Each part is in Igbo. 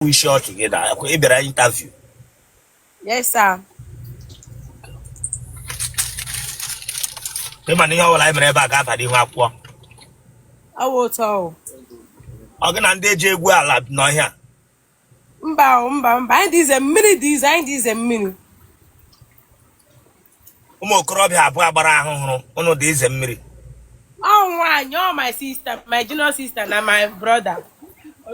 we short together. We be interview. Yes, sir. The man here will I never got at the wapwa. I will tell. Organ and DJ Guala no here. Mba. This a mini design. This a mini. Umo crop have Barbara. One of these a miri. Oh, why? You're my sister, my junior sister, and my brother. I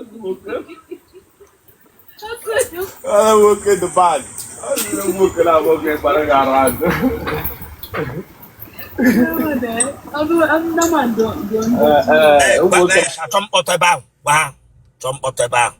work in the band. I'm working around. Jump out about. Wow. Jump out about.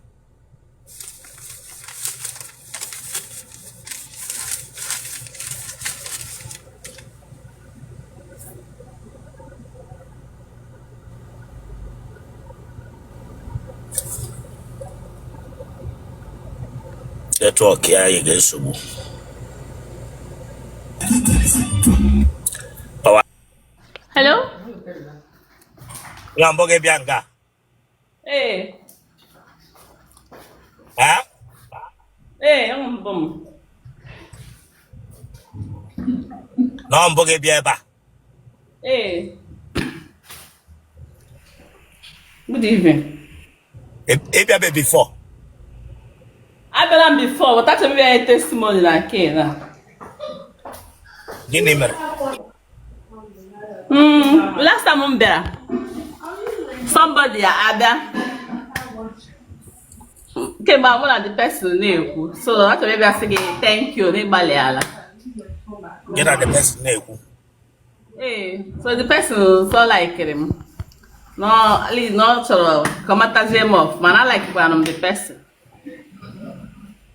Network here you get so. Hello? Yamboge Bianca. Hey. Huh? Hey, I'm bum. No, Mboge Biaba. Hey. Good evening. It before. I've been on before, but that's a very testimony like here. Guinea. Last time I'm there. Somebody Ada came out one of the person name. So that's maybe I say thank you, Nebaliala. Get at the best name. Hey, so the person so like him. No, at least not sort of come at him off. Man, I like when I'm the person.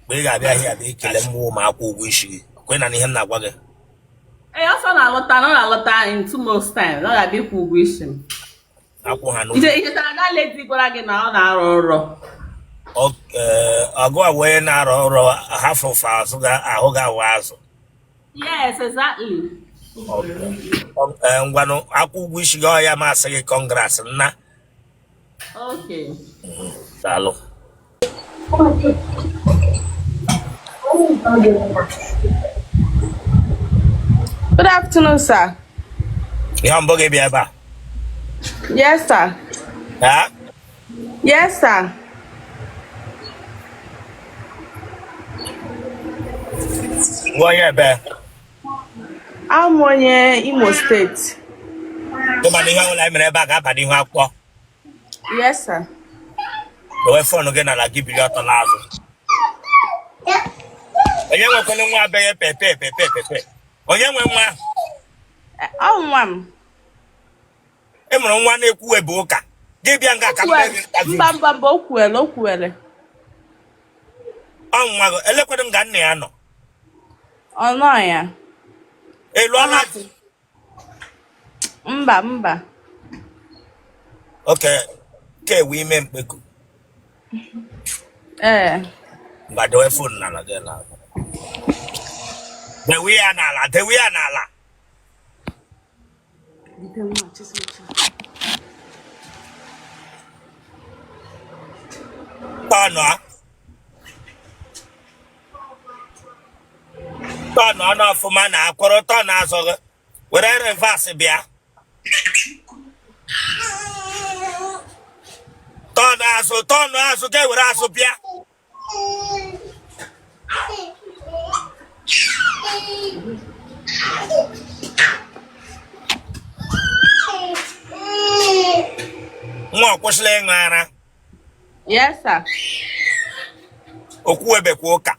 We got here, they kill them more, my wish. When I him not working. Hey, also not a lot in 2 months time. Not a big wish him. It's a lady go again now. I'll go away now or half of us. I was. Yes, exactly. And when I wish you I am saying congrats. Na. Okay. Hello. Good afternoon, sir. Yamboge Biaba. Yes, sir. Huh? Yes, sir. Well, yeah, bear. I'm on Imo State. The money how I never got at the wapwa. Yes, sir. The way phone again, I'll give you your lazo. I am going to be a pepe. Oh, yeah, one. Oh, ma'am. Emon one a boka. Give Bianca Mbamba Bokwele. Oh, my eloquent Ganiano. Oh, no, yeah. A long. Mba. Okay, women. But the phone nana again. The we are nala. Tono no for man akworo tono aso we reverse bia tono aso ke we aso bia Mo kwosle ngara. Yes, sir. Okuebe kwoka.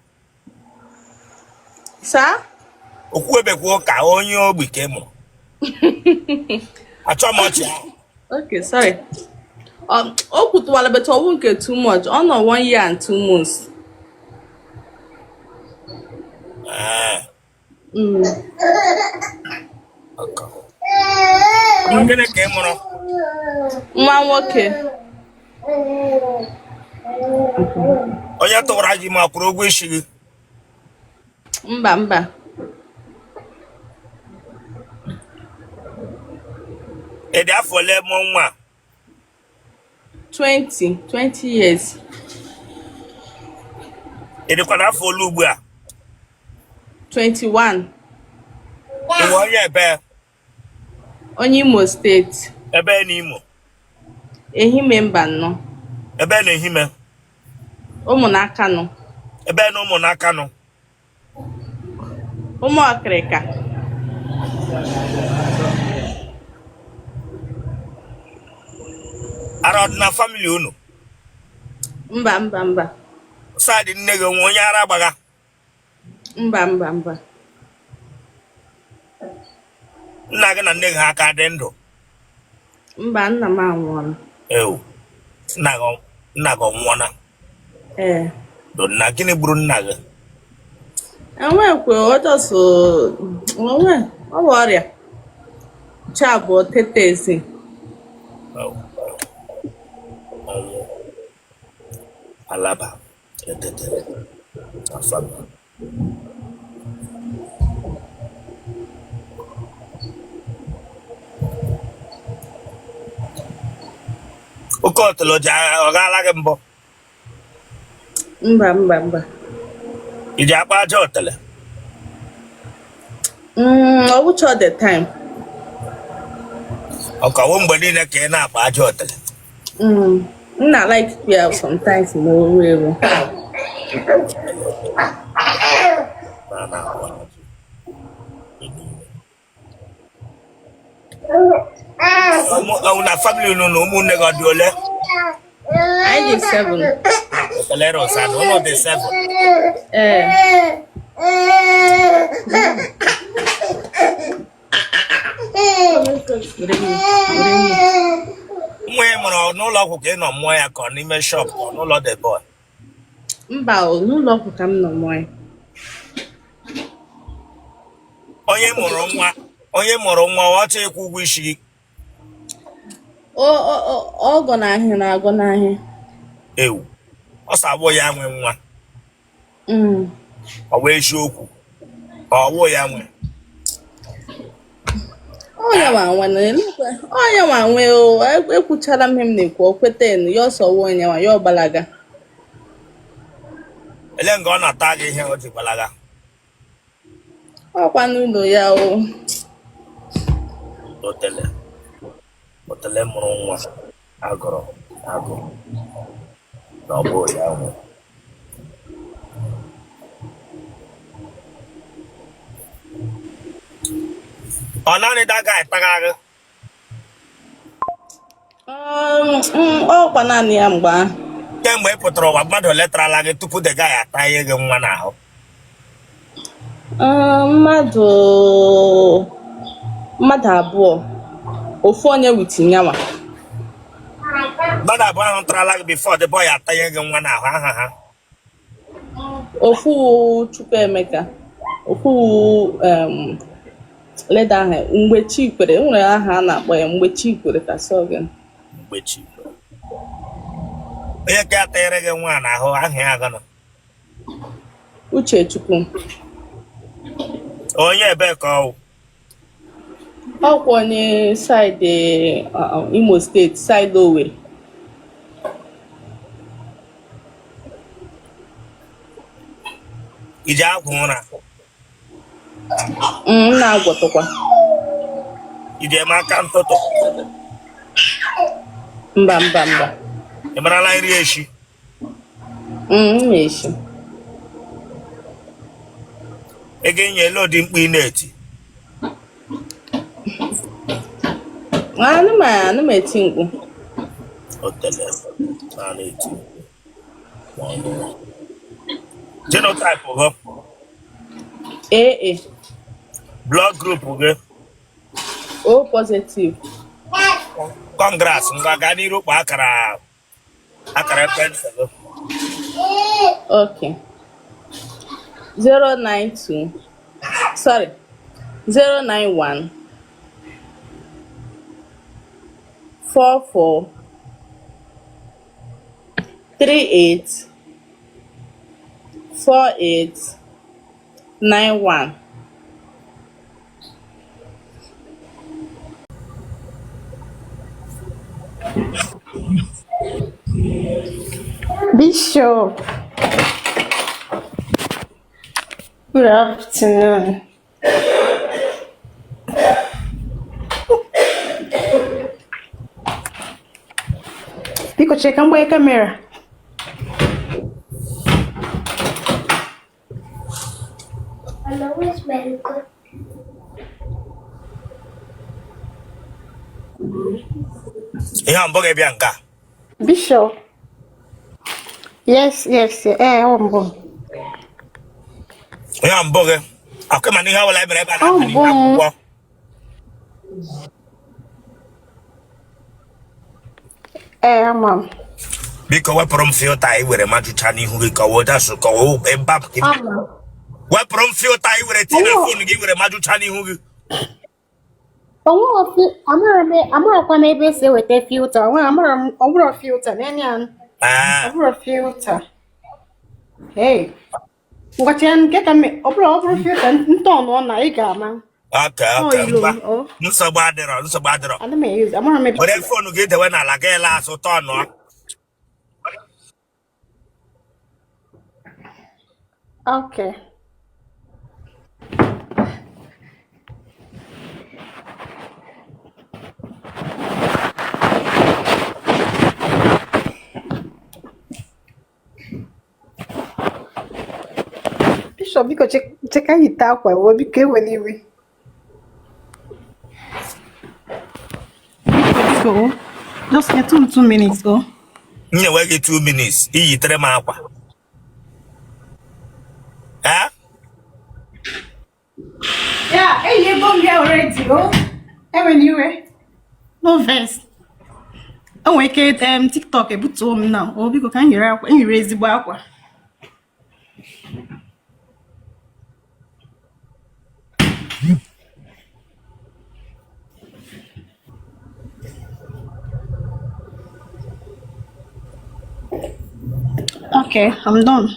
Sir? Okuebe kwoka onye ogbike mo. Achomochi. Okay, sorry. Okutuwala but I won't get too much. On 1 year and 2 months. Okay. I'm gonna come on. Okay. Oya to raji ma kuro gwishi. Mba. E da for lemon 20 years. Ịdịkwa n'afọ ole ugbu a? 21. Iwe onye ebe? Onye Imo Steeti. Ebe n'Imo? Ehime Mbanọ. Ebe na Ehime? Ụmụnaka nọ. Ebe na Ụmụnaka nọ? Ụmụ Ọkịrịka. Ara dị na family unu? Mba. Saadị nne gị onwe onye ara gbaga? Mba. Nna gị na nne gị ha aka dị ndụ? Mba, nna m anwụọla. Ewu. Nna gị ọnwụọla? Ee. Na gịnị gburu nna gị? Enwekwe ọjọsọ onwe ọ bụ ọrịa. Cha bụ tetesi. Ọnwụ. Alaba. Etetere. Afaba. Oke Otele ọ gaala gị mbọ? Mba. Ị ji akpa aja Otele? Ọ wụcha the time. Ọkawo mgbe niile ka ị na-akpa aja Otele? Nna like ya sometimes ma o ruo eru. Na family unu na ụmụnne gị ọ dị ole? Anyị dị 7. Otele Rossana, ụmụ dị 7. Ee. Nwa ị mụrụ n'ụlọ ọgwụ ka ị nọ mụọ ya ka ọ n'ime shop ka ọ n'ụlọ the boy? Mba, n'ụlọ ọgwụ ka m nọ mụọ ya. Onye mụrụ nwa ọ chọọ ịkwụ ụgwọ isi gị? Ọ gọnahịrị na agọnahị. Ewu, ọ sabụ ya nwe nwa. Ọ bụ eziokwu? Ọ bụ ya nwe? Onye nwa nwe o ekwuchara m ihe m na-ekwu o kweta ya ọsọ wụ onye nwa ya ọgbalaga. Ele nga ọ na-ata gị ihe o ji gbalaga? Ọkwa n'ụlọ ya o. Otele mụrụ nwa agụrụ na ọ bụ ya nwe. Ọ naanị daga ịtaga gị? Ọkwa naanị ya mgbe ahụ. Kemgbe ị pụtara ụwa mmadụ letarala gị tupu the guy ata ihe gị nwa n'ahụ? Mmadụ abụọ. Ofu onye witinyawa. Mmadụ abụọ ahụ tarala gị before the boy ata ihe gị nwa n'ahụ aha ha? Ofu Chukwuemeka. Ofu leda ahụ mgbe Chikwere nwere aha a na-akpọ ya mgbe Chikwere ka sọ gị. Mgbe Chikwere. Onye ka atanyere gị nwa n'ahụ aha ya gana? Uchechukwu. Onye ebe ka ọ? Ọkwa onye saịdị Imo Steeti, saịdị Owerri. Iji agwụ ụra? M na-agwọtụkwa. Iji eme aka ntụtụ? Mba. Ị marala nri echi? M echi. Ị ga-enye lodi mkpu ị na-eti? Anụ m eti mkpu. Otele a na-eti mkpu. Genotype gị? AA. Blood group gị? O positive. Congrats, ngwa gaa n'iru kpa akara ekwentị gị. Okay. 091 44 38 48 91. Bishop. Good afternoon. Biko cheka mgbe camera. Hello is very good. Ihe mbọ ga-ebịa nka. Bishop. Yes. Ombo. Ihe mbọ gị. Akụ ma n'ihe ọbụla emere ebe a Oh, na-akụ boom. akwụkwọ. Mom. Biko wepụrụ m filta i were majucha n'ihu gị ka ọ dasụ ka ọ ebe gị. Wepụrụ m filta i were tinye na fon gị were majucha n'ihu gị. Amarakwa m ebe esi eweta filter. Ọbụrụ filter n'enye ya. Ọbụrụ filter. Hey. Ngwachi ya nke ka ọbụrụ filter ntọọnụ na ị ga-ama. Okay, mba. Nsogbu adịrọ. Ana m use. Amara m ebe. Were fon gị dewe n'ala ga ele azụ tọnụ. Okay. Bishop, biko cheka yite akwa wo biko eweli iwe. Biko, just get 2 minutes go. Nye we gị 2 minutes iyi tere m akwa. Yeah, hey, you bomb here already, oh. Anyway, no verse. Oh, we can TikTok ebutu m now. Oh, biko can you akwa? You raise the akwa. Okay, I'm done.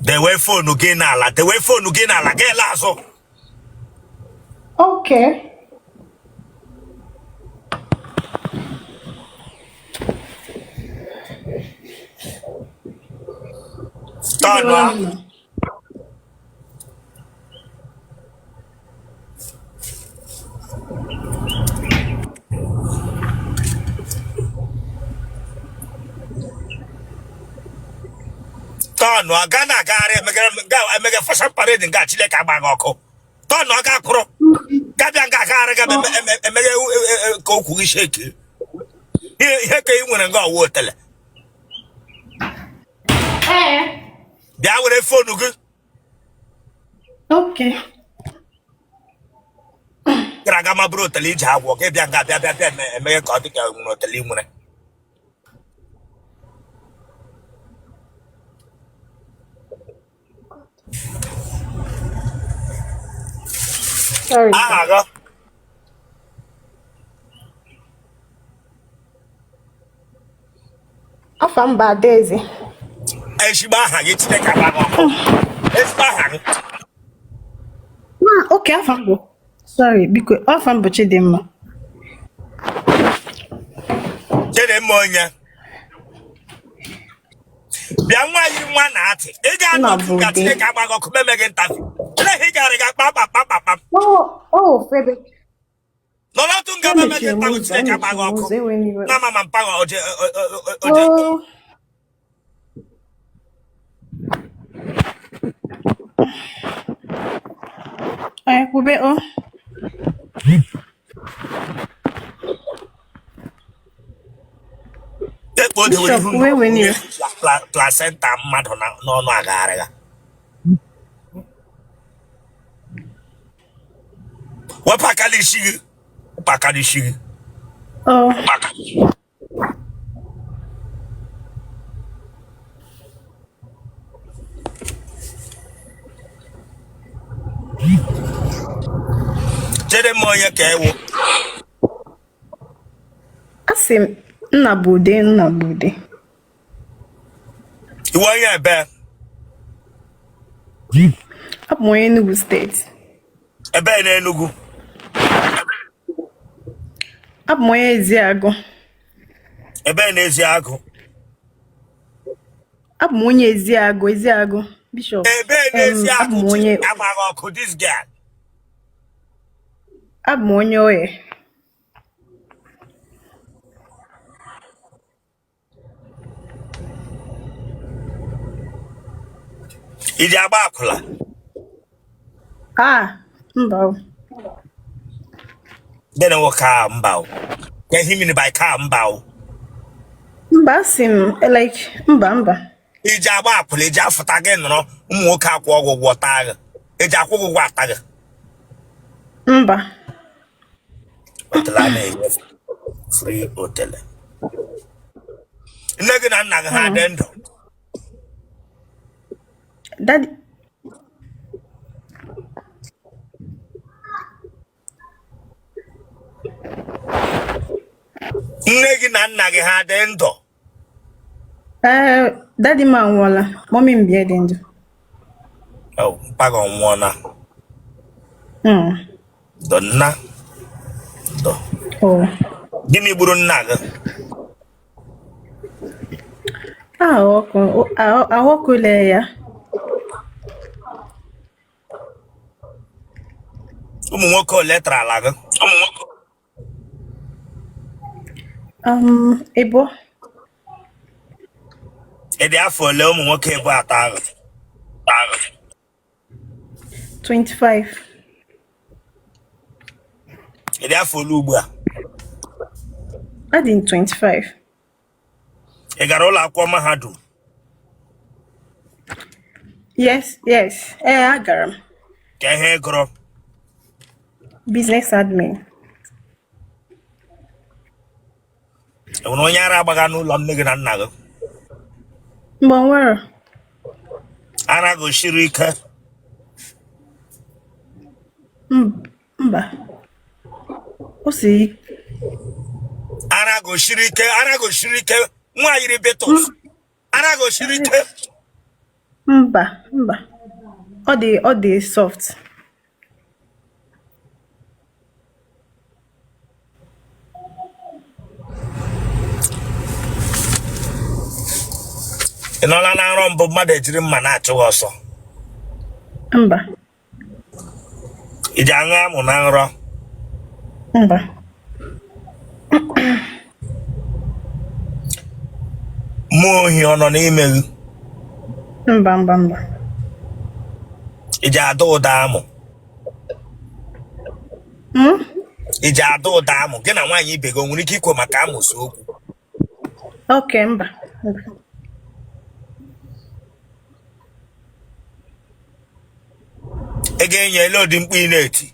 Dewe fon gị n'ala ga ele azụ. Okay. Tọnụ. Tọnụ aga na-agagharị emega fashion parade nga Chineke agbaghị ọkụ. Tọnụ aga kwụrụ. Gabịa nga agagharị ga emega ka okwu gị sheki. Ihe ka ị nwere nga ọwụ Otele. Bịa were fonu gị. Okay. Gara aga ma bụrụ Otele iji agwọ gị bịa nga bịa emega ka ọ dị ka nwere Otele ị nwere. Sorry. Aha. Afa mba Daisy. Ezigbo aha gị Chineke agbaghị ọkụ. Ezigbo aha gị. Okay, afa mbo. Sorry, biko afa mbo Chidimma. Chidimma onye. Bịa nwa na-atị. Ị ga-anọ ka Chineke agbaghị ọkụ meme gị ntafi. Ihe ị gara ga kpam. Febe. Nọlọtụ nga meme gị ntafi Chineke agbaghị ọkụ. Na mama mpaghọ oje. Ay, kube o. Bishop, kube ni. Placenta mmadụ n'ọnụ agagharị ga. Wepụ aka n'isi gị. Oh. Chidimma onye ka ewu. Asị m Nnabude. Iwe onye ebe. Abụ m onye Enugu steeti. Ebe n'Enugu. Abụ m onye Eziagụ. Ebe n'Eziagụ. Abụ m onye Eziagụ, Bishop. Ebe Abụ m n'Eziagụ onye agbaghị ọkụ this girl. Abụ m onye Oye. Iji agba akwụla. Mba o. Then wo ka mba o. Ke him by ka mba o. Mba si m like mba. Iji agba akwụla eji afụta gị nọrọ ụmụ nwoke akwụ ọgwụgwọ taa gị. Eji akwụ ụgwọ ata gị. Mba. Otele na-enye free Otele. Nne gị na nna gị ha dị ndụ. Daddy. Nne gị na nna gị ha dị ndụ. Daddy m anwụọla. Mommy m bịa dị ndụ. Oh, mpaga ọnwụọ na. Do nna. Do. Oh. Gịnị gburu nna gị? Ahụ ọkụ lee ya. Ụmụ nwoke ole tara ala gị? Ebo. Ịdị afọ ole ụmụ nwoke ebo atọ agụ? 25. Ịdị afọ ole ugbu a? Adị 25. Ị gara ụlọ akwụkwọ mahadum? Yes. Agara m. Ka ihe gụrụ? Business admin. Enwere onye ara agbaga n'ụlọ nne gị na nna gị? Mgbe o nwere. Ara gị siri ike? Mba. O si. Ara gị siri ike. Nwa yiri Beatles. Ara gị siri ike? Mba. Ọ dị soft. Ị nọla na nrọ mbụ mmadụ ejiri mma na-achụ ọsọ? Mba. Iji aṅụ amụ na nrọ? Mba. Mmụọ ohi ọ nọ n'ime gị? Mba. Iji ada ụda amụ? Iji ada ụda amụ gị na nwaanyị ibe gị o nwere ike ikwe maka amụsị okwu? Okay, mba. Ị ga-enye ele ụdị mkpu ị na-eti?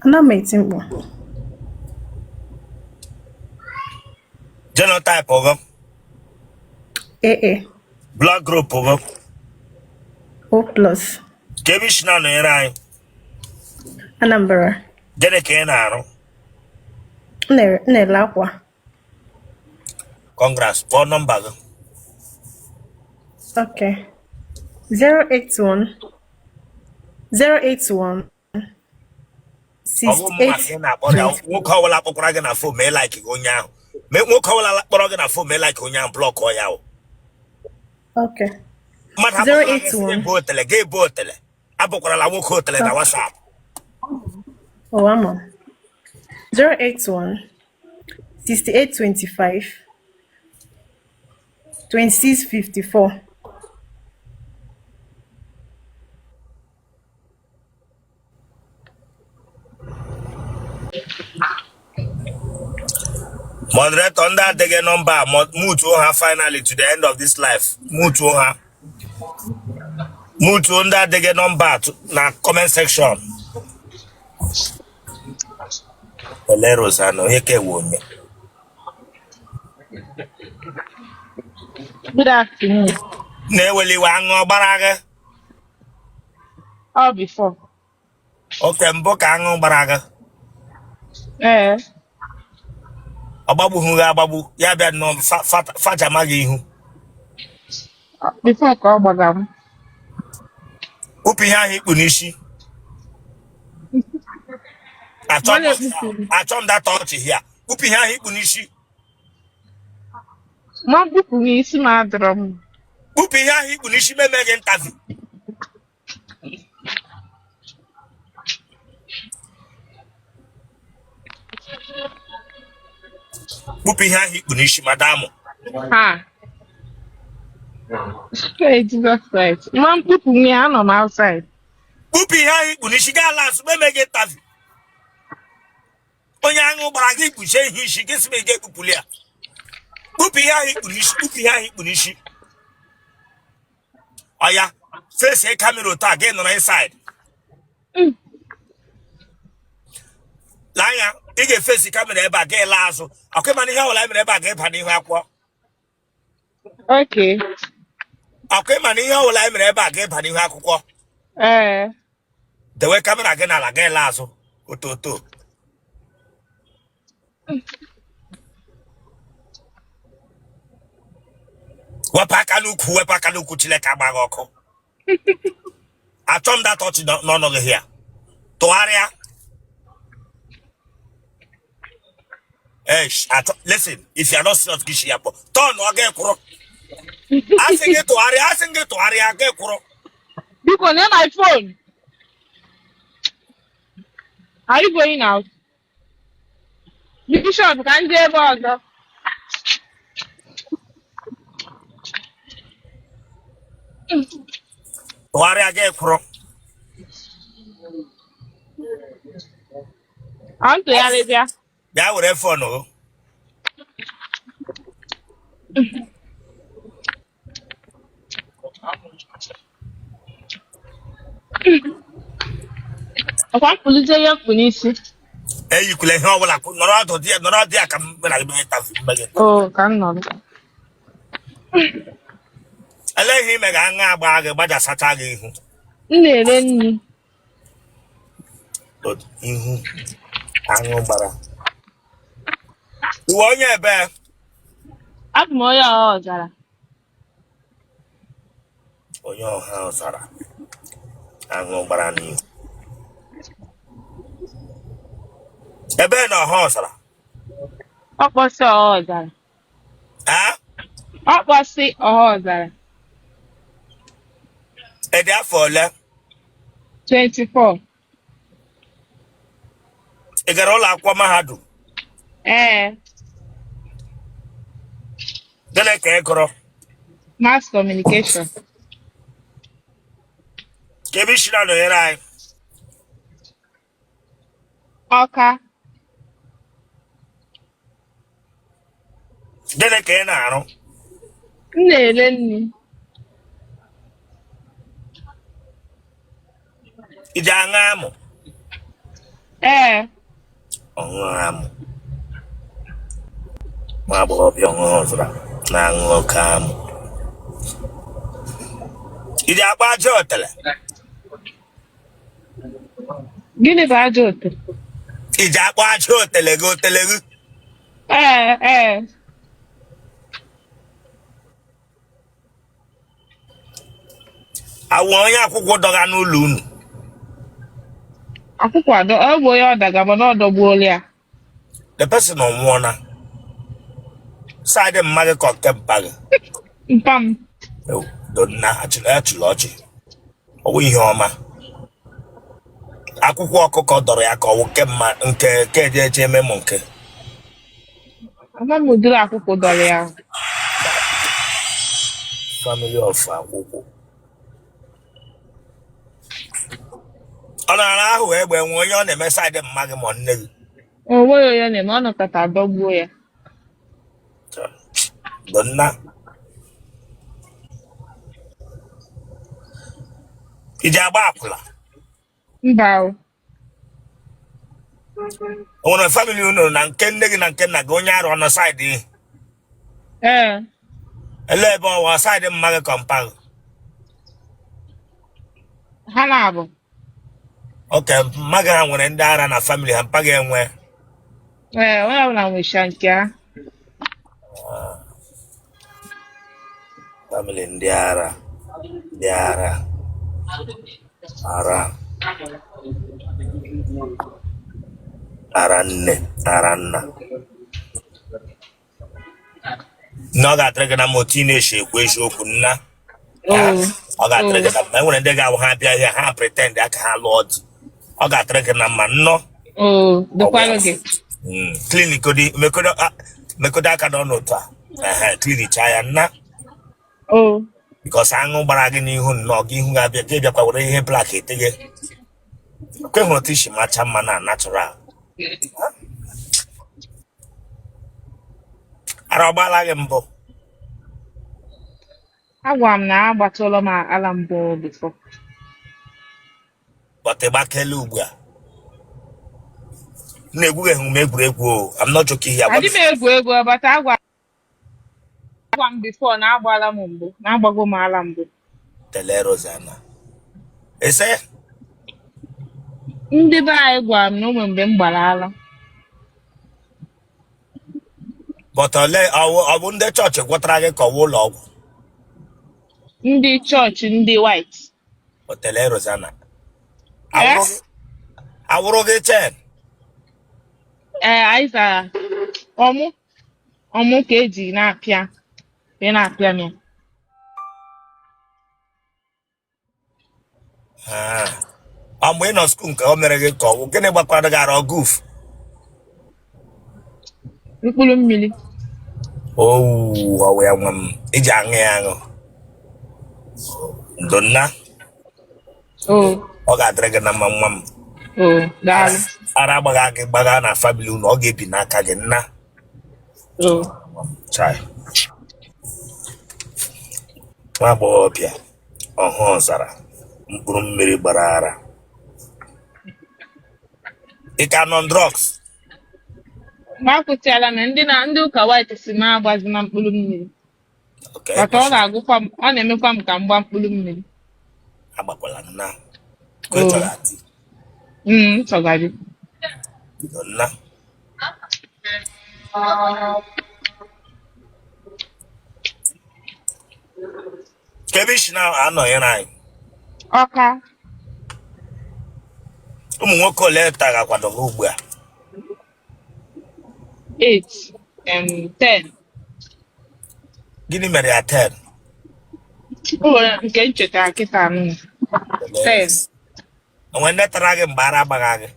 Ana m eti mkpu. Genotype ọgọ? AA. Blood group ọgọ? O+. Ka ebe isi na-anọnyere anyị? Anambra. Gịnị ka ị na-arụ? Na-ele akwa. Congrats, kpọọ nọmba gị. Okay. 081 Ọgụ mma ka ị na-akpọ ya. Nwoke ọbụla kpọkwara gị na fon mee like gị onye ahụ. Nwoke ọbụla kpọrọ gị na fon mee like onye ahụ blọkọ ya. Okay. Mmadụ hapụkwara gị ebe Otele ga-ebe Otele. Abụkwarala nwoke Otele na WhatsApp. Oh, I'm on. 081 6825 2654. Moderator, under the number, move to her finally to the end of this life. Move to her. Move to under the number to na comment section. Ole Rossana, heke wonye. Good afternoon. Ne-weli wango baraga. All before. Okay, mboka ango baraga. Ababu hunga ababu. Ya bia no faja magi ihu. Before ka gbagam. Upi ha hikpu n'ishi. Achom that touch here. Upi ha hikpu n'ishi. Mampu punya isi madram. Bupi ya hiku nishi memege interview. Bupi ya hiku nishi madamu. Ha. Straight, just right. Mampu punya I'm outside. Bupi ya hiku nishi galas memege interview. Onyango baragi kushe hishi kesmege kupulia. Bupi ya hiku nishi. Oya, face camera ta again on inside. Lanya, ige face camera eba ge lazo. Okay, mani ha wala eba eba ge pani ha kwa. Okay. Okay, mani ha wala eba ge pani ha kwa. The way camera again ala ge lazo. Ototo. Wepaka nuku chile kabagoko. Atom that touch no here. Toaria. Listen, if you are not serious, Kishiapo, turn or get kuro. I think it to Aria, get kuro. You can hear my phone. Are you going out? You sure can't get about Toaria get kuro. I'm to Arabia. That would have fun, no. I want police here, police. Hey, you could let her like no, dear, come when I make it. Oh, cannot. I let him make a hang bag about a satagi. Then But hang on, bara. You want your bear? up more hours. Oh, your house, Sarah. Hang on, barani. A bear no horse, Sarah. Up was all that. Ah? Up was see all that. And therefore, 24. I got all our Kwamahadu. Then I can't grow. Mass communication. Commissioner, no, right? Okay. Then I can't, I Then It's a ngamo. Ngamo. Mabo of young husband. Nango cam. It's about Otele. Gini ba jot? It's about Otele, go Telegu. I want you to go down no loon. Akwụkwọ adọ ọ bụ ya ọdaga mana ọdọgbuola ya. The person on one side mother cocktail bag. Mpam. Oh, don't actually. Oh, we homa. Akwụkwọ ọkụkọ dọrọ ya ka ọ kemma nke keje eme monke. Ama m udiri akwụkwọ dọrọ ya. Family of akwụkwọ. Ọ na ahụ egbe nwe onye ọ na-eme side mmadụ ma nne gị. Onwe ya na-eme ọ nọkọta adọgbuo ya. Donna. Iji agba akwụla. Mba o. O nwere family unu na nke nne gị na nke nna gị onye arụ ọnụ side ihe. Ele ebe ọwa side mmadụ kọmpagụ. Ha na-abụ. Okay, mmadụ ha nwere ndị ara na family ha mpaghị enwe. Onye ọbụla nwecha nke ha. Family ndị ara. Ara nne, ara nna. No ga trege na mo teenage ekwu eziokwu nna. Ọ ga trege na ma nwere ndị ga ha bịa ihe ha pretend aka ha lord. Ọ ga trege na ma nno. Dokwalo gị. Clinic di mekoda aka no no ta. Clinic ya nna. Because aṅụ gbara gị n'ihu nnọọ gị ihu ga-abịa gị bịakwa were ihe black eteghe. Kwe hụrụ tishi macha mma na natural. Ara ọgbala gị mbụ. Agwa m na agbatụla m ala mbụ before. Gbakele ugbu a. Na-egwughị m egwuregwu. I'm not joking here. Adị m egwu but agwa m before na agbala m mbụ. Na agbago m ala mbụ. Tele Rossana. Ese? Ndị be anyị gwa m na ụmụ mgbe m gbara ala. But ọ bụ ndị chọọchị gwọtara gị ka ọ bụ ụlọ ọgwụ. Ndị chọọchị ndị white. Otele Rossana. Awụrụ gị chen. Anyị zara ọmụ ka eji na-apịa m ya. Mgbe ị nọ skuul nke o mere gị ka ọ bụ gịnị gbakwara gị ara ọgụf? Mkpụrụ mmiri. Ọwụ ya nwa m iji aṅụ ya aṅụ. Ndonna. Ọ ga-adịrị gị na mma nwa m. Daalụ. Ara agbaga gị gbaga na famili unu ọ ga-ebi n'aka gị nna. Chai. Nwa agbọghọbịa ọhụụ zara mkpụrụ mmiri gbara ara. Ị ka nọ drugs? Makwụsịala na ndị ụka white si m agbazi na mkpụrụ mmiri. Maka ọ ga-agụkwa m, ọ na-emekwa m ka m gbaa mkpụrụ mmiri. Agbakwala nna. Kwetọghadị. Nsọgadị. Nna. Kebish na anọghị anyị. Ọka. Ụmụ nwoke ole tagakwado gị ugbu a? 8, 10. Gịnị mere ya 10? O nwere nke ncheta kịta 10. Onwe ndị tara gị mgbe ara agbaghị gị?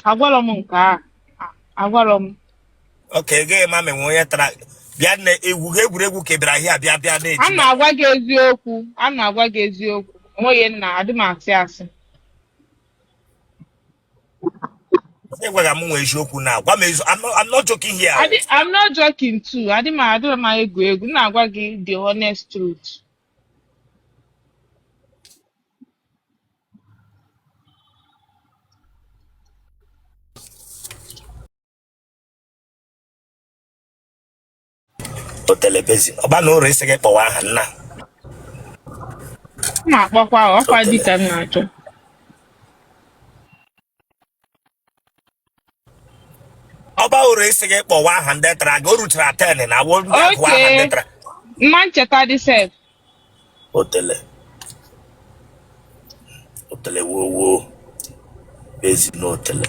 Agwara m nke a. Agwara m. Okay, gị ma menwe onye tara bịa na egwuregwu ka bịara ahịa bịa na-eji. A na-agwa gị eziokwu. Onweghị nna adị m asị asị. Egwaga m nwee eziokwu na gwa m eziokwu. I'm not joking here. I'm not joking too. Adị m egwu. Na-agwa gị the honest truth. Otele bezi. Ọba na ụrụ isi gị kpọwa aha nna. Ma akpọkwa ọkwa dịka m na-achọ. Ọba ụrụ isi gị kpọwa aha ndị tara gị o ruchara 10 na awọ ndị akwa aha ndị tara. Mma ncheta dị sef. Otele wo bezi na otele.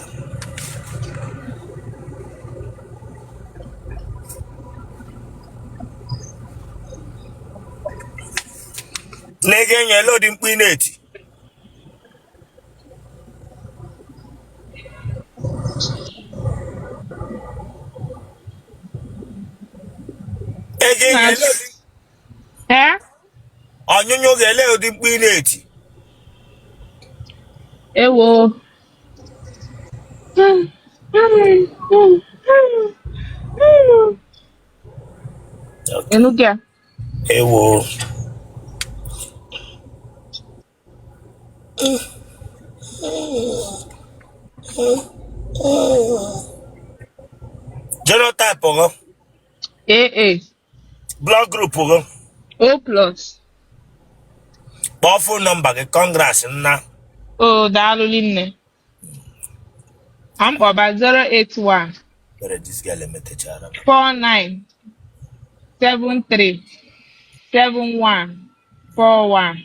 Nege nye lodi mkpu ị na-eti. Ege nye lodi. Onyonyo ga-ele lodi mkpu ị na-eti. Ewo. Enugia. Ewo. Genotype ogo. AA. Blood group ogo. O plus. Phone number gị congrats nna. Daalụ nne. I'm about 081 Where this girl emetechara. 49 73 71 41.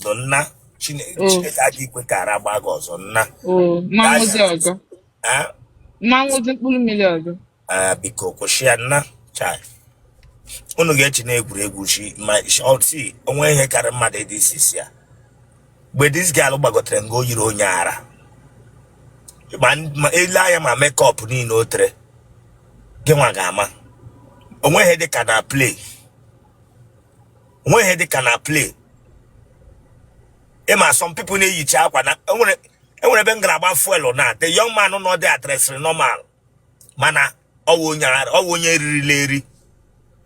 Donna Chineke adị ikwe ka ara gba gị ọzọ nna. Mmanwụzi ọzọ. Mmanwụzi mkpụrụ mmiri ọzọ. Biko kwụsị ya nna. Chai. Unu ga-echi na egwuregwu chi ma see onwe ihe karịrị mmadụ this is ya. Mgbe this girl gbagotere ngo yiri onye ara. Ma ele anya ma makeup niile o tere. Gị nwa ga-ama. Onwe ihe dị ka na play. Onwe ihe dị ka na play. Ema some people na-eyicha akwa na enwere ebe ngalaba fuel na the young man no dey address normal. Mana ọwụ onye riri eri.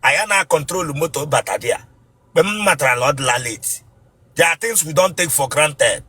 Aya na control motor bata dia. But matara na odla late. There are things we don't take for granted.